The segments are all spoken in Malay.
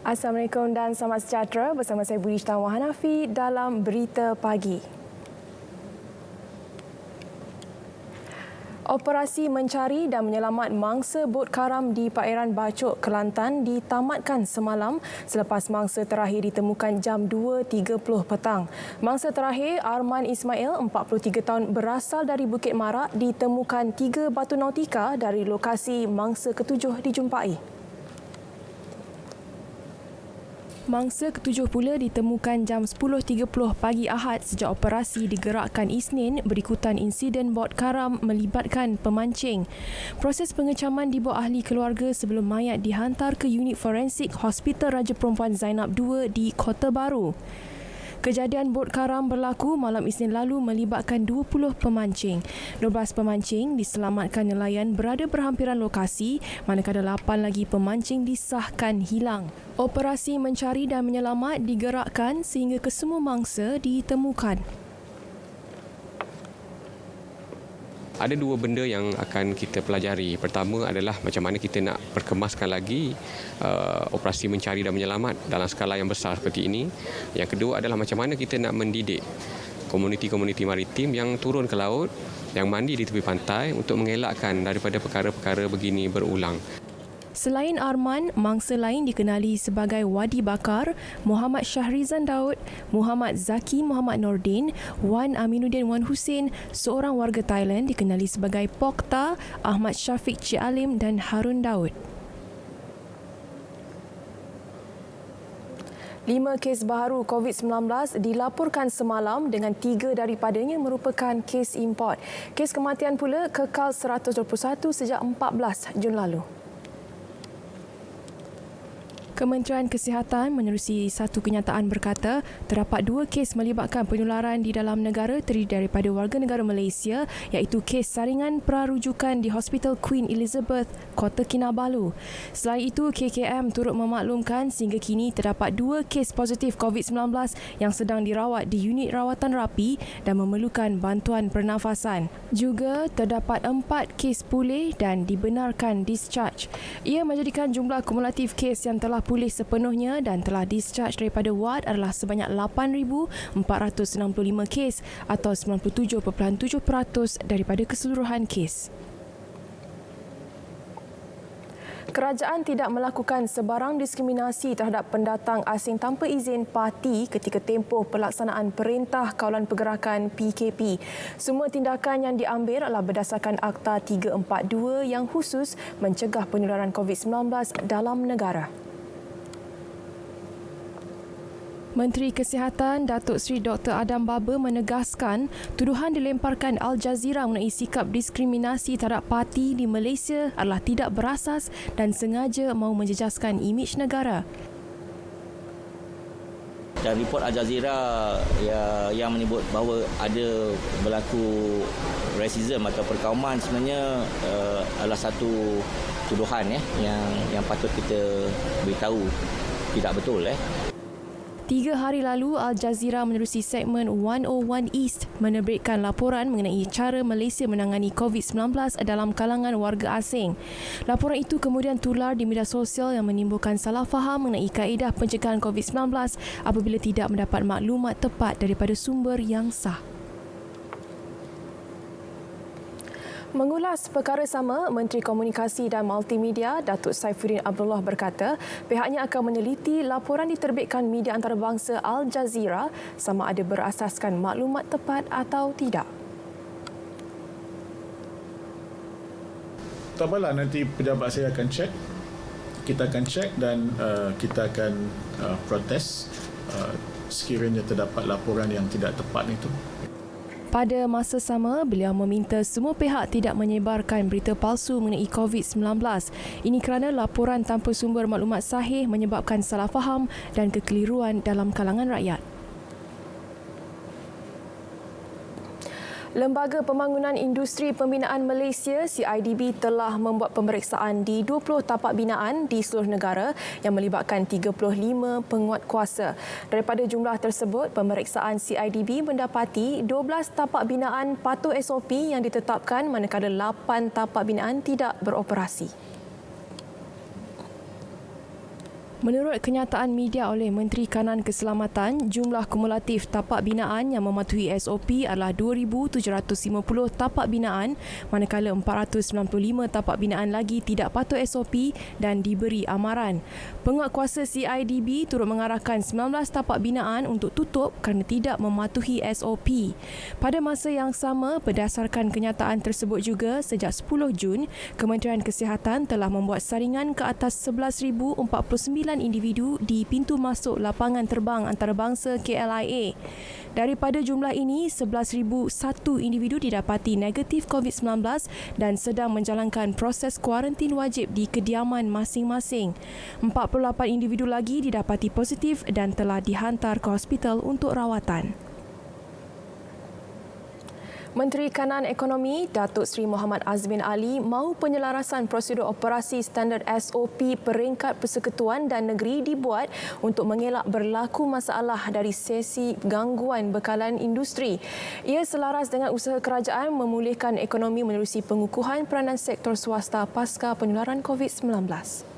Assalamualaikum dan selamat sejahtera, bersama saya Budi Tanwa Hanafi dalam Berita Pagi. Operasi mencari dan menyelamat mangsa bot karam di perairan Bacok, Kelantan ditamatkan semalam selepas mangsa terakhir ditemukan jam 2.30 petang. Mangsa terakhir, Arman Ismail, 43 tahun, berasal dari Bukit Marak, ditemukan 3 batu nautika dari lokasi mangsa ketujuh dijumpai. Mangsa ketujuh pula ditemukan jam 10.30 pagi Ahad sejak operasi digerakkan Isnin berikutan insiden bot karam melibatkan pemancing. Proses pengecaman dibuat ahli keluarga sebelum mayat dihantar ke unit forensik Hospital Raja Perempuan Zainab II di Kota Baru. Kejadian bot karam berlaku malam Isnin lalu melibatkan 20 pemancing. 12 pemancing diselamatkan nelayan berada berhampiran lokasi, manakala 8 lagi pemancing disahkan hilang. Operasi mencari dan menyelamat digerakkan sehingga kesemua mangsa ditemukan. Ada dua benda yang akan kita pelajari. Pertama adalah macam mana kita nak perkemaskan lagi operasi mencari dan menyelamat dalam skala yang besar seperti ini. Yang kedua adalah macam mana kita nak mendidik komuniti-komuniti maritim yang turun ke laut, yang mandi di tepi pantai untuk mengelakkan daripada perkara-perkara begini berulang. Selain Arman, mangsa lain dikenali sebagai Wadi Bakar, Muhammad Syahrizan Daud, Muhammad Zaki Muhammad Nordin, Wan Aminuddin Wan Hussein, seorang warga Thailand dikenali sebagai Pokta, Ahmad Syafiq Cik Alim dan Harun Daud. 5 kes baharu COVID-19 dilaporkan semalam dengan 3 daripadanya merupakan kes import. Kes kematian pula kekal 121 sejak 14 Jun lalu. Kementerian Kesihatan menerusi satu kenyataan berkata terdapat 2 kes melibatkan penularan di dalam negara terdiri daripada warga negara Malaysia iaitu kes saringan prarujukan di Hospital Queen Elizabeth, Kota Kinabalu. Selain itu, KKM turut memaklumkan sehingga kini terdapat 2 kes positif COVID-19 yang sedang dirawat di unit rawatan rapi dan memerlukan bantuan pernafasan. Juga terdapat 4 kes pulih dan dibenarkan discharge. Ia menjadikan jumlah kumulatif kes yang telah pulih sepenuhnya dan telah discharge daripada ward adalah sebanyak 8,465 kes atau 97.7% daripada keseluruhan kes. Kerajaan tidak melakukan sebarang diskriminasi terhadap pendatang asing tanpa izin parti ketika tempoh pelaksanaan Perintah Kawalan Pergerakan PKP. Semua tindakan yang diambil adalah berdasarkan Akta 342 yang khusus mencegah penularan COVID-19 dalam negara. Menteri Kesihatan Datuk Seri Dr. Adam Baba menegaskan tuduhan dilemparkan Al Jazeera mengenai sikap diskriminasi terhadap parti di Malaysia adalah tidak berasas dan sengaja mahu menjejaskan imej negara. Dan report Al Jazeera yang menyebut bahawa ada berlaku rasism atau perkauman sebenarnya adalah satu tuduhan yang patut kita beritahu tidak betul. 3 hari lalu, Al Jazeera menerusi segmen 101 East menerbitkan laporan mengenai cara Malaysia menangani COVID-19 dalam kalangan warga asing. Laporan itu kemudian tular di media sosial yang menimbulkan salah faham mengenai kaedah pencegahan COVID-19 apabila tidak mendapat maklumat tepat daripada sumber yang sah. Mengulas perkara sama, Menteri Komunikasi dan Multimedia Datuk Saifuddin Abdullah berkata pihaknya akan meneliti laporan diterbitkan media antarabangsa Al Jazeera sama ada berasaskan maklumat tepat atau tidak. Tak apalah, nanti pejabat saya akan cek. Kita akan cek dan kita akan protes sekiranya terdapat laporan yang tidak tepat itu. Pada masa sama, beliau meminta semua pihak tidak menyebarkan berita palsu mengenai COVID-19. Ini kerana laporan tanpa sumber maklumat sahih menyebabkan salah faham dan kekeliruan dalam kalangan rakyat. Lembaga Pembangunan Industri Pembinaan Malaysia CIDB telah membuat pemeriksaan di 20 tapak binaan di seluruh negara yang melibatkan 35 penguatkuasa. Daripada jumlah tersebut, pemeriksaan CIDB mendapati 12 tapak binaan patuh SOP yang ditetapkan manakala 8 tapak binaan tidak beroperasi. Menurut kenyataan media oleh Menteri Kanan Keselamatan, jumlah kumulatif tapak binaan yang mematuhi SOP adalah 2,750 tapak binaan, manakala 495 tapak binaan lagi tidak patuh SOP dan diberi amaran. Penguatkuasa CIDB turut mengarahkan 19 tapak binaan untuk tutup kerana tidak mematuhi SOP. Pada masa yang sama, berdasarkan kenyataan tersebut juga, sejak 10 Jun, Kementerian Kesihatan telah membuat saringan ke atas 11,049 individu di pintu masuk lapangan terbang antarabangsa KLIA. Daripada jumlah ini, 11,001 individu didapati negatif COVID-19 dan sedang menjalankan proses kuarantin wajib di kediaman masing-masing. 48 individu lagi didapati positif dan telah dihantar ke hospital untuk rawatan. Menteri Kanan Ekonomi Datuk Seri Muhammad Azmin Ali mahu penyelarasan prosedur operasi standard SOP peringkat persekutuan dan negeri dibuat untuk mengelak berlaku masalah dari sesi gangguan bekalan industri. Ia selaras dengan usaha kerajaan memulihkan ekonomi menerusi pengukuhan peranan sektor swasta pasca penularan COVID-19.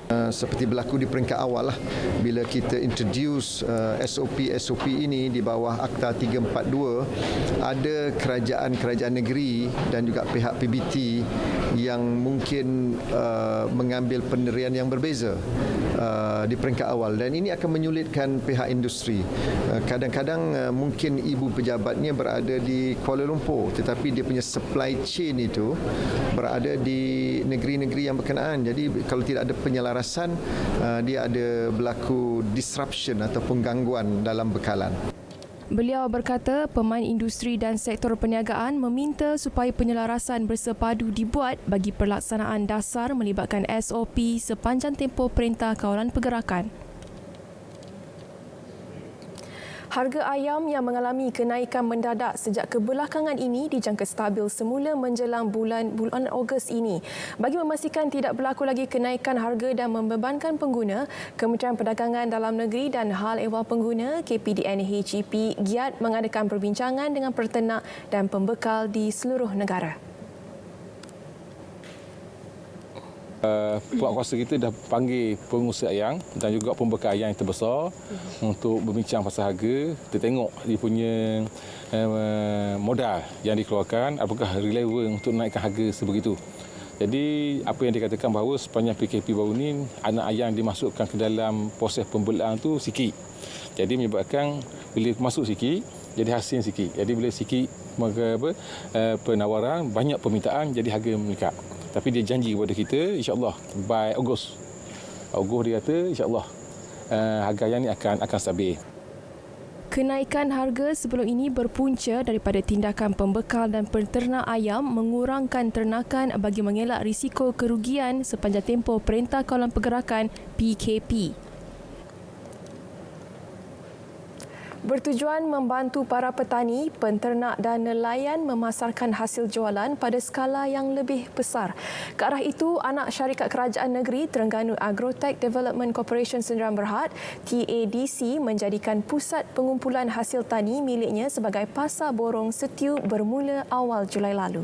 Seperti berlaku di peringkat awal lah, bila kita introduce SOP ini di bawah Akta 342, ada kerajaan-kerajaan negeri dan juga pihak PBT yang mungkin mengambil pendirian yang berbeza di peringkat awal, dan ini akan menyulitkan pihak industri. Kadang-kadang mungkin ibu pejabatnya berada di Kuala Lumpur, tetapi dia punya supply chain itu berada di negeri-negeri yang berkenaan. Jadi kalau tidak ada penyelarasan, dia ada berlaku disruption ataupun gangguan dalam bekalan. Beliau berkata pemain industri dan sektor perniagaan meminta supaya penyelarasan bersepadu dibuat bagi pelaksanaan dasar melibatkan SOP sepanjang tempoh Perintah Kawalan Pergerakan. Harga ayam yang mengalami kenaikan mendadak sejak kebelakangan ini dijangka stabil semula menjelang bulan Ogos ini. Bagi memastikan tidak berlaku lagi kenaikan harga dan membebankan pengguna, Kementerian Perdagangan Dalam Negeri dan Hal Ehwal Pengguna KPDN HEP giat mengadakan perbincangan dengan peternak dan pembekal di seluruh negara. Penguatkuasa kita dah panggil pengusaha ayam dan juga pembekal ayam yang terbesar untuk berbincang pasal harga. Kita tengok dia punya modal yang dikeluarkan, apakah relevan untuk naikkan harga sebegitu. Jadi apa yang dikatakan bahawa sepanjang PKP baru ni anak ayam dimasukkan ke dalam proses pembelaan tu sikit. Jadi menyebabkan bila masuk sikit jadi hasil sikit. Jadi bila sikit maka penawaran, banyak permintaan, jadi harga meningkat. Tapi dia janji kepada kita, insya-Allah by Ogos dia kata insya-Allah harga ayam ni akan stabil. Kenaikan harga sebelum ini berpunca daripada tindakan pembekal dan peternak ayam mengurangkan ternakan bagi mengelak risiko kerugian sepanjang tempoh Perintah Kawalan Pergerakan PKP. Bertujuan membantu para petani, penternak dan nelayan memasarkan hasil jualan pada skala yang lebih besar. Ke arah itu, anak syarikat kerajaan negeri Terengganu Agrotech Development Corporation Sdn Bhd TADC menjadikan pusat pengumpulan hasil tani miliknya sebagai Pasar Borong Setiu bermula awal Julai lalu.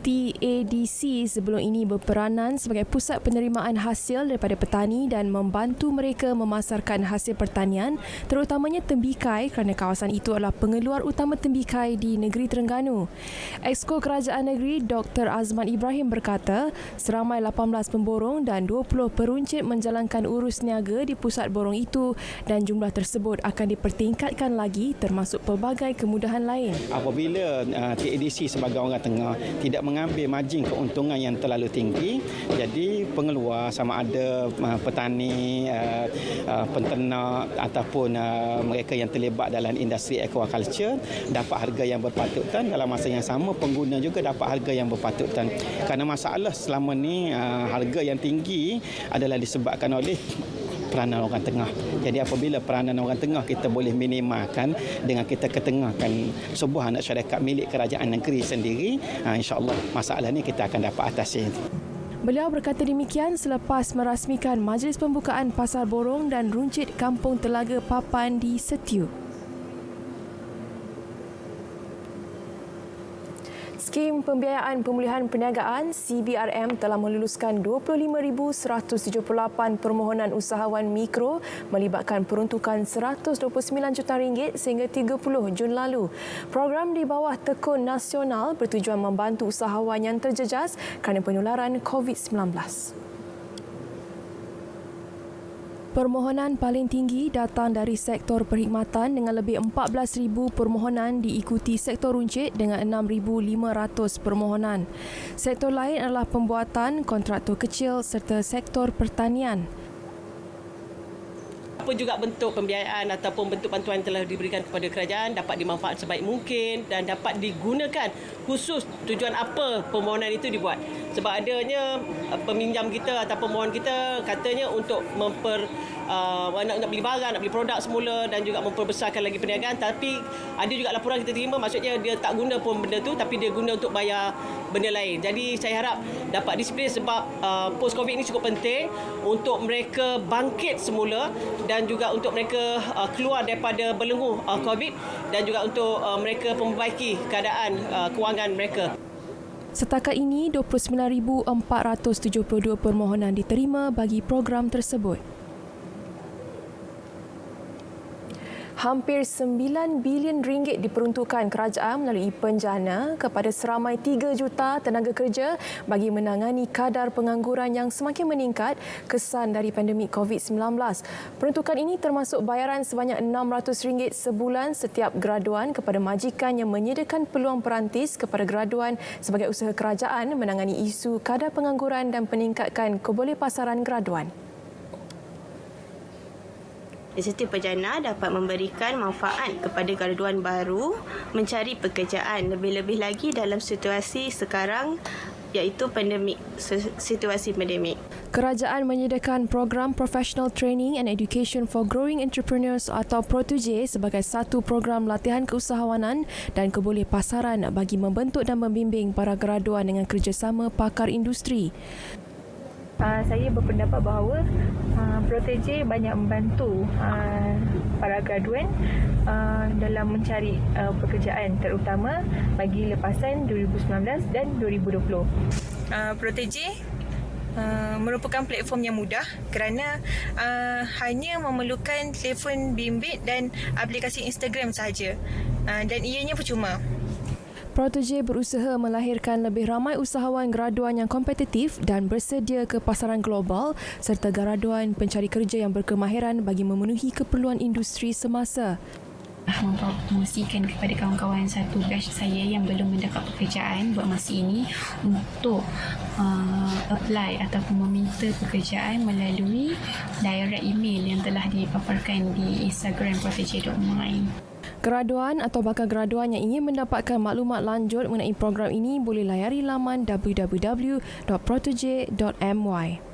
TADC sebelum ini berperanan sebagai pusat penerimaan hasil daripada petani dan membantu mereka memasarkan hasil pertanian, terutamanya tembikai kerana kawasan itu adalah pengeluar utama tembikai di negeri Terengganu. Exco Kerajaan Negeri Dr. Azman Ibrahim berkata, seramai 18 pemborong dan 20 peruncit menjalankan urus niaga di pusat borong itu dan jumlah tersebut akan dipertingkatkan lagi termasuk pelbagai kemudahan lain. Apabila TADC sebagai orang tengah tidak mengambil margin keuntungan yang terlalu tinggi, jadi pengeluar sama ada petani, penternak ataupun mereka yang terlibat dalam industri aquaculture dapat harga yang berpatutan. Dalam masa yang sama, pengguna juga dapat harga yang berpatutan. Kerana masalah selama ni harga yang tinggi adalah disebabkan oleh peranan orang tengah. Jadi apabila peranan orang tengah kita boleh minimalkan dengan kita ketengahkan sebuah anak syarikat milik kerajaan negeri sendiri, insya-Allah masalah ni kita akan dapat atasi. Beliau berkata demikian selepas merasmikan majlis pembukaan Pasar Borong dan Runcit Kampung Telaga Papan di Setiu. Skim Pembiayaan Pemulihan Perniagaan CBRM telah meluluskan 25,178 permohonan usahawan mikro melibatkan peruntukan RM129 juta sehingga 30 Jun lalu. Program di bawah Tekun Nasional bertujuan membantu usahawan yang terjejas kerana penularan COVID-19. Permohonan paling tinggi datang dari sektor perkhidmatan dengan lebih 14,000 permohonan, diikuti sektor runcit dengan 6,500 permohonan. Sektor lain adalah pembuatan, kontraktor kecil serta sektor pertanian. Apa juga bentuk pembiayaan ataupun bentuk bantuan yang telah diberikan kepada kerajaan dapat dimanfaatkan sebaik mungkin dan dapat digunakan khusus tujuan apa permohonan itu dibuat. Sebab adanya peminjam kita atau pemohon kita katanya untuk nak beli barang, nak beli produk semula dan juga memperbesarkan lagi perniagaan, tapi ada juga laporan kita terima, maksudnya dia tak guna pun benda tu tapi dia guna untuk bayar benda lain. Jadi saya harap dapat disiplin sebab post-COVID ini cukup penting untuk mereka bangkit semula dan juga untuk mereka keluar daripada belenggu COVID dan juga untuk mereka memperbaiki keadaan kewangan mereka. Setakat ini, 29,472 permohonan diterima bagi program tersebut. Hampir RM9 bilion diperuntukkan kerajaan melalui penjana kepada seramai 3 juta tenaga kerja bagi menangani kadar pengangguran yang semakin meningkat kesan dari pandemik COVID-19. Peruntukan ini termasuk bayaran sebanyak RM600 sebulan setiap graduan kepada majikan yang menyediakan peluang perantis kepada graduan sebagai usaha kerajaan menangani isu kadar pengangguran dan peningkatkan kebolehpasaran graduan. Insentif penjana dapat memberikan manfaat kepada graduan baru mencari pekerjaan, lebih-lebih lagi dalam situasi sekarang iaitu pandemik, situasi pandemik. Kerajaan menyediakan program Professional Training and Education for Growing Entrepreneurs atau Pro2J sebagai satu program latihan keusahawanan dan kebolehpasaran bagi membentuk dan membimbing para graduan dengan kerjasama pakar industri. Saya berpendapat bahawa Pro2J banyak membantu para graduan dalam mencari pekerjaan, terutama bagi lepasan 2019 dan 2020. Pro2J merupakan platform yang mudah kerana hanya memerlukan telefon bimbit dan aplikasi Instagram sahaja, dan ianya percuma. Pro2J berusaha melahirkan lebih ramai usahawan graduan yang kompetitif dan bersedia ke pasaran global serta graduan pencari kerja yang berkemahiran bagi memenuhi keperluan industri semasa. Mempromosikan kepada kawan-kawan satu batch saya yang belum mendapat pekerjaan buat masa ini untuk apply ataupun meminta pekerjaan melalui direct email yang telah dipaparkan di Instagram pro2j.online. Graduan atau bakal graduan yang ingin mendapatkan maklumat lanjut mengenai program ini boleh layari laman www.pro2j.my.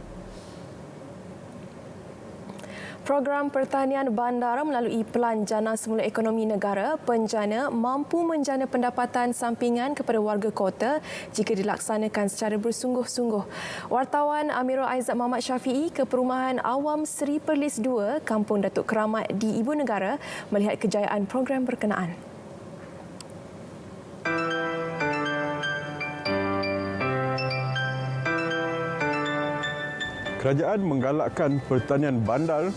Program Pertanian Bandar melalui Pelan Jana Semula Ekonomi Negara, penjana mampu menjana pendapatan sampingan kepada warga kota jika dilaksanakan secara bersungguh-sungguh. Wartawan Amirul Aizat Muhammad Syafiee ke Perumahan Awam Seri Perlis 2, Kampung Datuk Keramat di Ibu Negara melihat kejayaan program berkenaan. Kerajaan menggalakkan pertanian bandar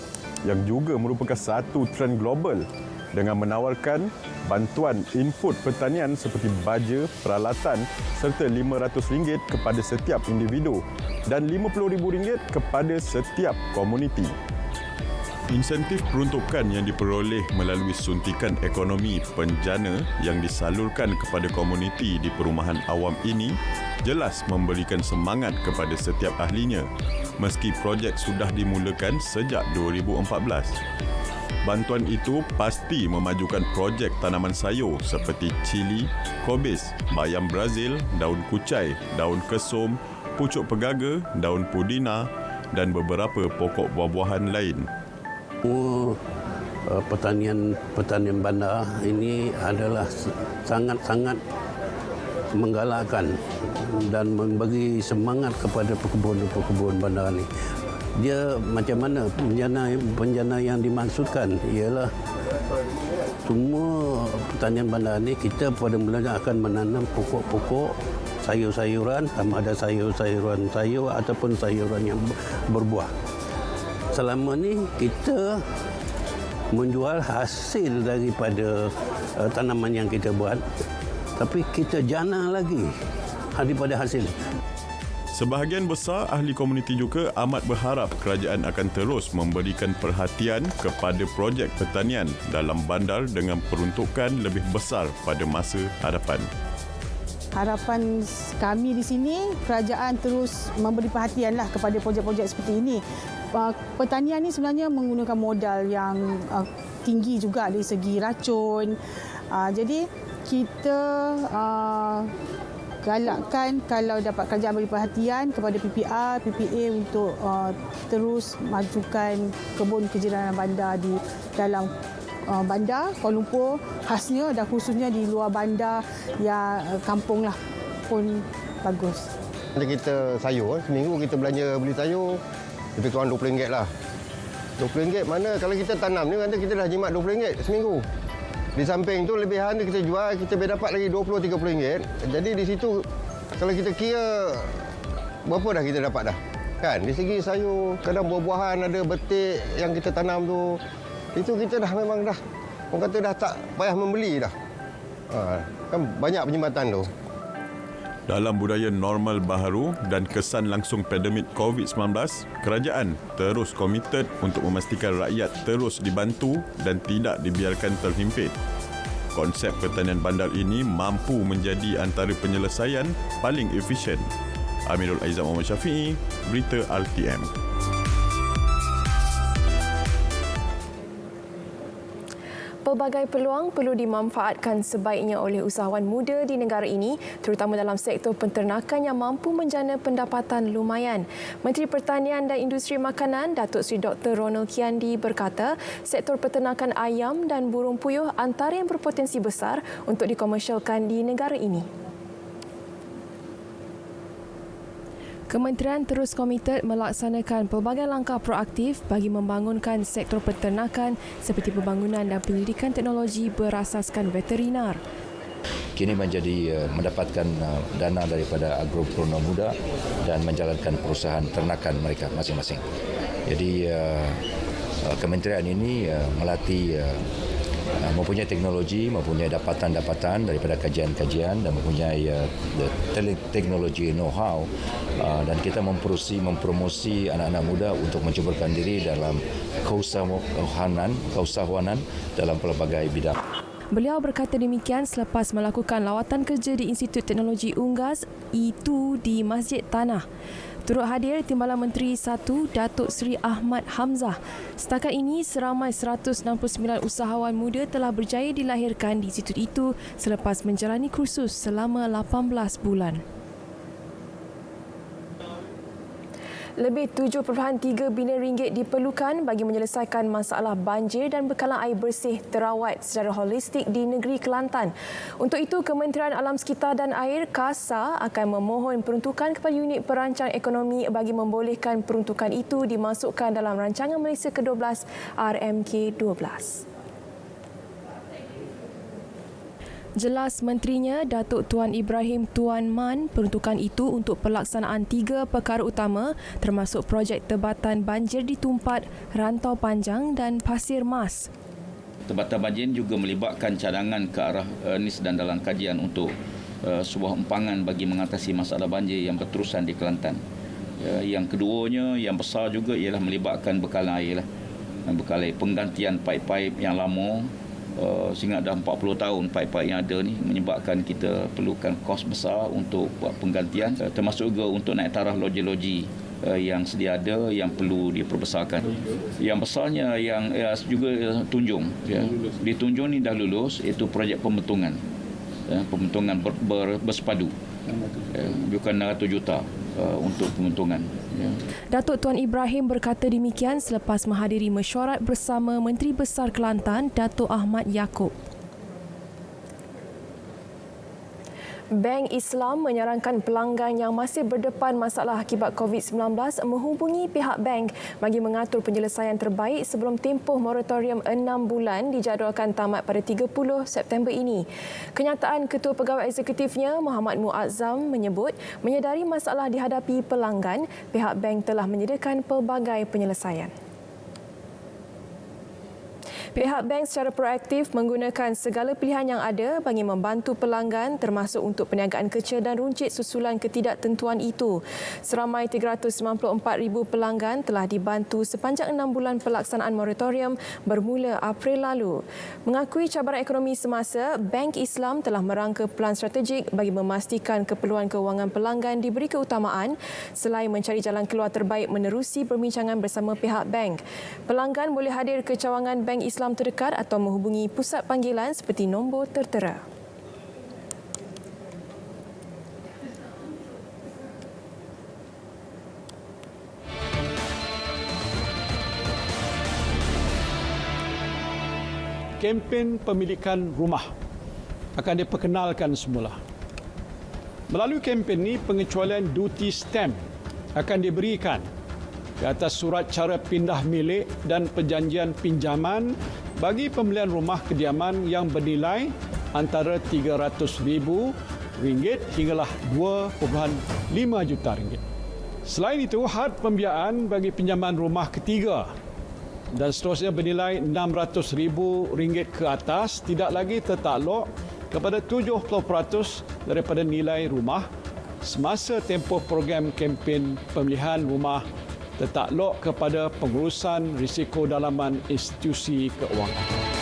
yang juga merupakan satu trend global dengan menawarkan bantuan input pertanian seperti baja, peralatan serta RM500 kepada setiap individu dan RM50,000 kepada setiap komuniti. Insentif peruntukan yang diperoleh melalui suntikan ekonomi penjana yang disalurkan kepada komuniti di perumahan awam ini jelas memberikan semangat kepada setiap ahlinya meski projek sudah dimulakan sejak 2014. Bantuan itu pasti memajukan projek tanaman sayur seperti cili, kobis, bayam Brazil, daun kucai, daun kesum, pucuk pegaga, daun pudina dan beberapa pokok buah-buahan lain. Pertanian bandar ini adalah sangat-sangat menggalakkan dan memberi semangat kepada pekebun bandar ini. Dia macam mana penjana yang dimaksudkan ialah semua pertanian bandar ni kita pada mulanya akan menanam pokok-pokok sayur-sayuran, sama ada sayur-sayuran sayur ataupun sayuran yang berbuah. Selama ni kita menjual hasil daripada tanaman yang kita buat, tapi kita jana lagi daripada hasil. Sebahagian besar ahli komuniti juga amat berharap kerajaan akan terus memberikan perhatian kepada projek pertanian dalam bandar dengan peruntukan lebih besar pada masa hadapan. Harapan kami di sini, kerajaan terus memberi perhatianlah kepada projek-projek seperti ini. Pertanian ini sebenarnya menggunakan modal yang tinggi juga dari segi racun. Jadi kita galakkan kalau dapat kerajaan beri perhatian kepada PPR, PPA untuk terus majukan kebun kejiran bandar di dalam bandar Kuala Lumpur khasnya dan khususnya di luar bandar yang kampung lah pun bagus. Kita sayur, seminggu kita belanja beli sayur lebih kurang RM20 lah. RM20 mana kalau kita tanam ni nanti kita dah jimat RM20 seminggu. Di samping tu lebihan kita jual, kita boleh dapat lagi RM20-30. Jadi di situ kalau kita kira berapa dah kita dapat dah. Kan? Di segi sayur, kadang buah-buahan ada betik yang kita tanam tu. Itu kita dah memang dah, orang kata dah tak payah membeli dah. Kan banyak penyumbatan tu. Dalam budaya normal baharu dan kesan langsung pandemik COVID-19, kerajaan terus komited untuk memastikan rakyat terus dibantu dan tidak dibiarkan terhimpit. Konsep pertanian bandar ini mampu menjadi antara penyelesaian paling efisien. Amirul Aizam Muhammad Syafiee, Berita RTM. Pelbagai peluang perlu dimanfaatkan sebaiknya oleh usahawan muda di negara ini, terutama dalam sektor penternakan yang mampu menjana pendapatan lumayan. Menteri Pertanian dan Industri Makanan, Datuk Seri Dr. Ronald Kiandi berkata, sektor peternakan ayam dan burung puyuh antara yang berpotensi besar untuk dikomersialkan di negara ini. Kementerian terus komited melaksanakan pelbagai langkah proaktif bagi membangunkan sektor peternakan seperti pembangunan dan penyelidikan teknologi berasaskan veterinar. Kini menjadi mendapatkan dana daripada agropreneur muda dan menjalankan perusahaan ternakan mereka masing-masing. Jadi kementerian ini melatih mempunyai teknologi, mempunyai dapatan-dapatan daripada kajian-kajian dan mempunyai teknologi know-how dan kita mempromosi anak-anak muda untuk mencubakan diri dalam keusahawanan dalam pelbagai bidang. Beliau berkata demikian selepas melakukan lawatan kerja di Institut Teknologi Unggas itu di Masjid Tanah. Turut hadir Timbalan Menteri 1 Datuk Seri Ahmad Hamzah. Setakat ini seramai 169 usahawan muda telah berjaya dilahirkan di institut itu selepas menjalani kursus selama 18 bulan. Lebih 7.3 bilion ringgit diperlukan bagi menyelesaikan masalah banjir dan bekalan air bersih terawat secara holistik di negeri Kelantan. Untuk itu, Kementerian Alam Sekitar dan Air KASA akan memohon peruntukan kepada unit perancang ekonomi bagi membolehkan peruntukan itu dimasukkan dalam rancangan Malaysia ke-12 RMK-12. Jelas menterinya, Datuk Tuan Ibrahim Tuan Man, peruntukan itu untuk pelaksanaan 3 perkara utama termasuk projek tebatan banjir di Tumpat, Rantau Panjang dan Pasir Mas. Tebatan banjir juga melibatkan cadangan ke arah NIS dan dalam kajian untuk sebuah empangan bagi mengatasi masalah banjir yang berterusan di Kelantan. Yang keduanya, yang besar juga ialah melibatkan bekalan air. Bekalan air, penggantian paip-paip yang lama, sehingga dah 40 tahun paip-paip yang ada ni menyebabkan kita perlukan kos besar untuk buat penggantian, termasuk juga untuk naik taraf loji-loji yang sedia ada yang perlu diperbesarkan. Yang besarnya yang juga Tunjung, di Tunjung ni dah lulus, iaitu projek pembentungan bersepadu, bukan 600 juta untuk pembentungan. Datuk Tuan Ibrahim berkata demikian selepas menghadiri mesyuarat bersama Menteri Besar Kelantan, Datuk Ahmad Yaakob. Bank Islam menyarankan pelanggan yang masih berdepan masalah akibat COVID-19 menghubungi pihak bank bagi mengatur penyelesaian terbaik sebelum tempoh moratorium 6 bulan dijadualkan tamat pada 30 September ini. Kenyataan Ketua Pegawai Eksekutifnya Muhammad Muazzam menyebut menyedari masalah dihadapi pelanggan, pihak bank telah menyediakan pelbagai penyelesaian. Pihak bank secara proaktif menggunakan segala pilihan yang ada bagi membantu pelanggan termasuk untuk perniagaan kecil dan runcit susulan ketidaktentuan itu. Seramai 394,000 pelanggan telah dibantu sepanjang 6 bulan pelaksanaan moratorium bermula April lalu. Mengakui cabaran ekonomi semasa, Bank Islam telah merangka pelan strategik bagi memastikan keperluan kewangan pelanggan diberi keutamaan selain mencari jalan keluar terbaik menerusi perbincangan bersama pihak bank. Pelanggan boleh hadir ke cawangan Bank Islam terdekat atau menghubungi pusat panggilan seperti nombor tertera. Kempen pemilikan rumah akan diperkenalkan semula. Melalui kempen ini, pengecualian duty stamp akan diberikan di atas surat cara pindah milik dan perjanjian pinjaman bagi pembelian rumah kediaman yang bernilai antara RM300,000 hinggalah RM2.5 juta. Selain itu, had pembiayaan bagi pinjaman rumah ketiga dan seterusnya bernilai RM600,000 ke atas tidak lagi tertakluk kepada 70% daripada nilai rumah semasa tempoh program kempen pemilihan rumah tertakluk kepada pengurusan risiko dalaman institusi keuangan.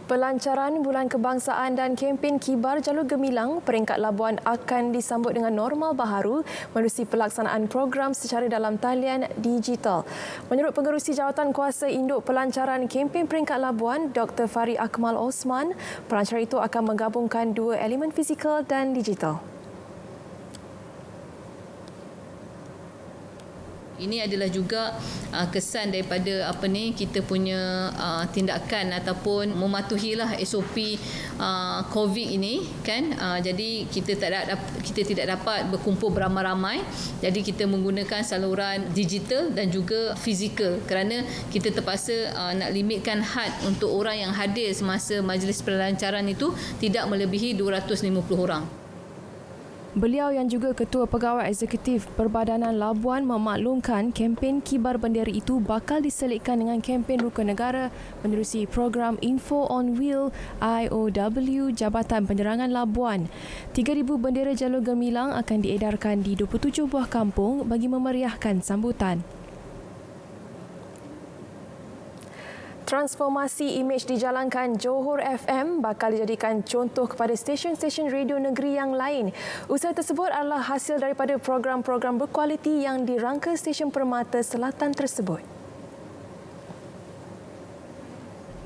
Pelancaran Bulan Kebangsaan dan kempen Kibar Jalur Gemilang peringkat Labuan akan disambut dengan normal baharu menerusi pelaksanaan program secara dalam talian digital. Menurut Pengerusi Jawatan Kuasa Induk Pelancaran Kempen Peringkat Labuan, Dr. Fari Akmal Osman, pelancaran itu akan menggabungkan dua elemen fizikal dan digital. Ini adalah juga kesan daripada kita punya tindakan ataupun mematuhilah SOP COVID ini kan. Jadi kita tidak dapat berkumpul beramai-ramai. Jadi kita menggunakan saluran digital dan juga fizikal kerana kita terpaksa nak limitkan had untuk orang yang hadir semasa majlis pelancaran itu tidak melebihi 250 orang. Beliau yang juga Ketua Pegawai Eksekutif Perbadanan Labuan memaklumkan kempen Kibar Bendera itu bakal diselitkan dengan kempen Rukun Negara menerusi program Info on Wheel IOW Jabatan Penerangan Labuan. 3,000 bendera jalur gemilang akan diedarkan di 27 buah kampung bagi memeriahkan sambutan. Transformasi imej dijalankan Johor FM bakal dijadikan contoh kepada stesen-stesen radio negeri yang lain. Usaha tersebut adalah hasil daripada program-program berkualiti yang dirangka stesen Permata Selatan tersebut.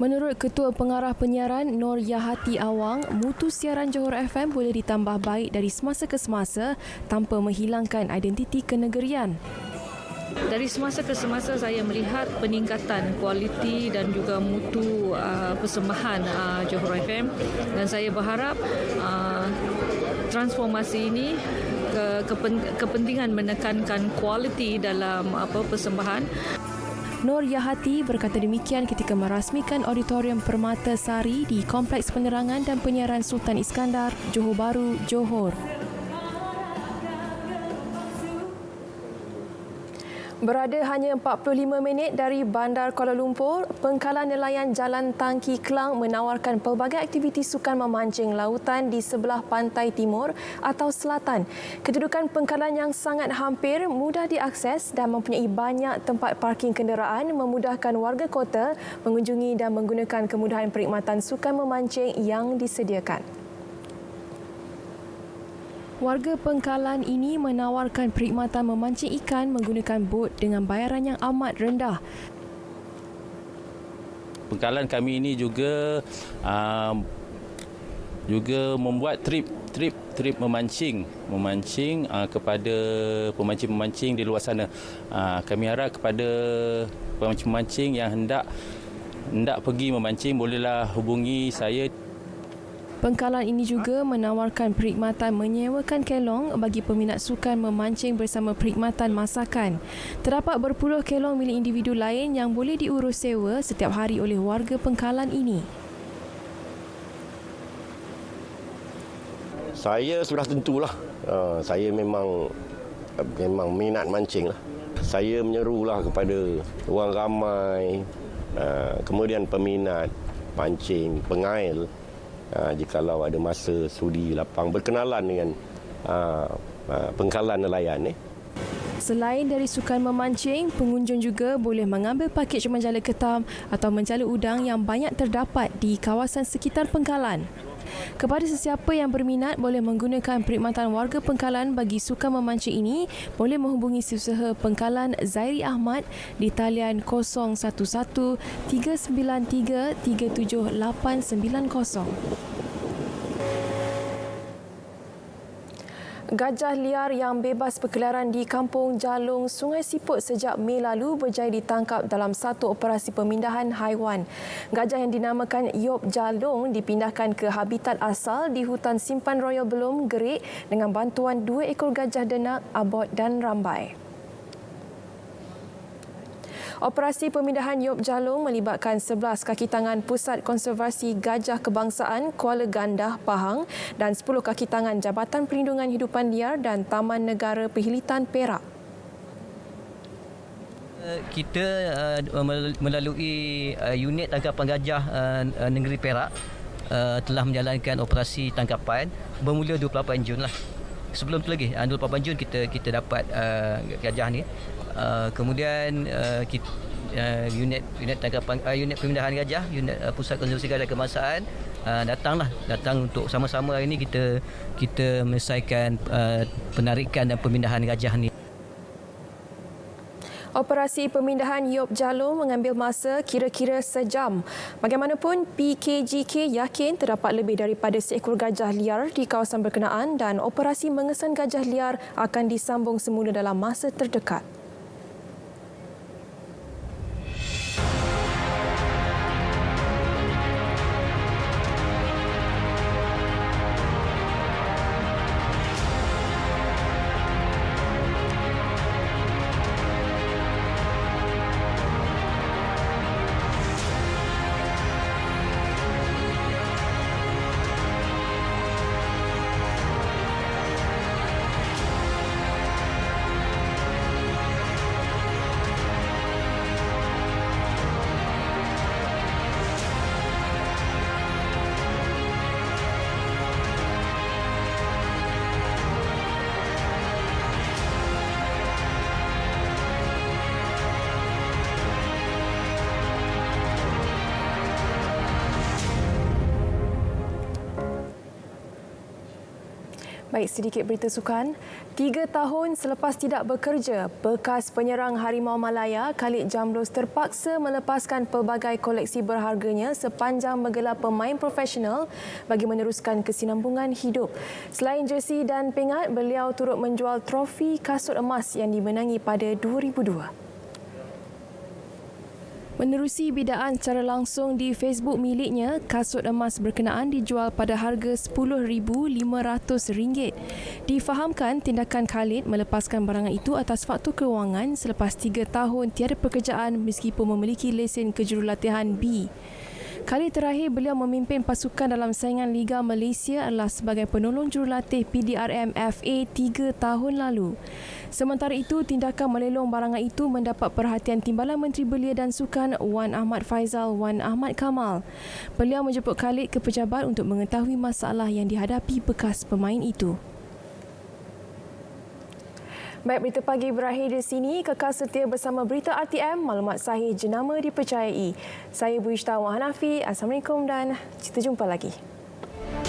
Menurut Ketua Pengarah Penyiaran Nur Yahati Awang, mutu siaran Johor FM boleh ditambah baik dari semasa ke semasa tanpa menghilangkan identiti kenegerian. Dari semasa ke semasa saya melihat peningkatan kualiti dan juga mutu persembahan Johor FM dan saya berharap transformasi ini kepentingan menekankan kualiti dalam persembahan. Nur Yahati berkata demikian ketika merasmikan Auditorium Permata Sari di Kompleks Penerangan dan Penyiaran Sultan Iskandar, Johor Bahru, Johor. Berada hanya 45 minit dari Bandar Kuala Lumpur, Pengkalan Nelayan Jalan Tangki Klang menawarkan pelbagai aktiviti sukan memancing lautan di sebelah pantai timur atau selatan. Kedudukan pengkalan yang sangat hampir, mudah diakses dan mempunyai banyak tempat parking kenderaan memudahkan warga kota mengunjungi dan menggunakan kemudahan perkhidmatan sukan memancing yang disediakan. Warga Pengkalan ini menawarkan perkhidmatan memancing ikan menggunakan bot dengan bayaran yang amat rendah. Pengkalan kami ini juga membuat trip trip memancing kepada pemancing-pemancing di luar sana. Kami harap kepada pemancing-pemancing yang hendak pergi memancing, bolehlah hubungi saya. Pengkalan ini juga menawarkan perkhidmatan menyewakan kelong bagi peminat sukan memancing bersama perkhidmatan masakan. Terdapat berpuluh kelong milik individu lain yang boleh diurus sewa setiap hari oleh warga pengkalan ini. Saya sudah tentulah. Saya memang minat mancing lah. Saya menyerulah kepada orang ramai, kemudian peminat pancing, pengail, jikalau ada masa sudi lapang berkenalan dengan pengkalan nelayan. Selain dari sukan memancing, pengunjung juga boleh mengambil pakej menjala ketam atau menjala udang yang banyak terdapat di kawasan sekitar pengkalan. Kepada sesiapa yang berminat boleh menggunakan perkhidmatan warga pengkalan bagi sukan memancing ini, boleh menghubungi setiausaha pengkalan Zairi Ahmad di talian 011 393 37890. Gajah liar yang bebas berkeliaran di Kampung Jalung, Sungai Siput sejak Mei lalu berjaya ditangkap dalam satu operasi pemindahan haiwan. Gajah yang dinamakan Yop Jalung dipindahkan ke habitat asal di Hutan Simpan Royal Belum, Gerik dengan bantuan 2 ekor gajah denak, abot dan rambai. Operasi pemindahan Yop Jalung melibatkan 11 kaki tangan Pusat Konservasi Gajah Kebangsaan Kuala Gandah, Pahang dan 10 kaki tangan Jabatan Perlindungan Hidupan Liar dan Taman Negara Perhilitan Perak. Kita melalui unit tangkapan gajah negeri Perak telah menjalankan operasi tangkapan bermula 28 Jun lah. Sebelum tu lagi 28 Jun kita dapat gajah ni. Kemudian unit tangkapan unit pemindahan gajah, unit Pusat Konservasi Gajah Kebangsaan datang untuk sama-sama hari ini kita menyelesaikan penarikan dan pemindahan gajah ni. Operasi pemindahan Yop Jalung mengambil masa kira-kira sejam. Bagaimanapun, PKGK yakin terdapat lebih daripada seekor gajah liar di kawasan berkenaan dan operasi mengesan gajah liar akan disambung semula dalam masa terdekat. Baik, sedikit berita sukan. 3 tahun selepas tidak bekerja, bekas penyerang Harimau Malaya, Khalid Jamrus terpaksa melepaskan pelbagai koleksi berharganya sepanjang menggelar pemain profesional bagi meneruskan kesinambungan hidup. Selain jersey dan pingat, beliau turut menjual trofi kasut emas yang dimenangi pada 2002. Menerusi bidaan secara langsung di Facebook miliknya, kasut emas berkenaan dijual pada harga RM10,500. Difahamkan tindakan Khalid melepaskan barangan itu atas faktor kewangan selepas 3 tahun tiada pekerjaan meskipun memiliki lesen kejurulatihan B. Kali terakhir beliau memimpin pasukan dalam saingan Liga Malaysia adalah sebagai penolong jurulatih PDRM FA 3 tahun lalu. Sementara itu, tindakan melelong barangan itu mendapat perhatian Timbalan Menteri Belia dan Sukan Wan Ahmad Faizal Wan Ahmad Kamal. Beliau menjemput Khalid ke pejabat untuk mengetahui masalah yang dihadapi bekas pemain itu. Baik, berita pagi berakhir di sini. Kekal setia bersama Berita RTM, maklumat sahih jenama dipercayai. Saya Bu Ishta Wan Hanafi. Assalamualaikum dan kita jumpa lagi.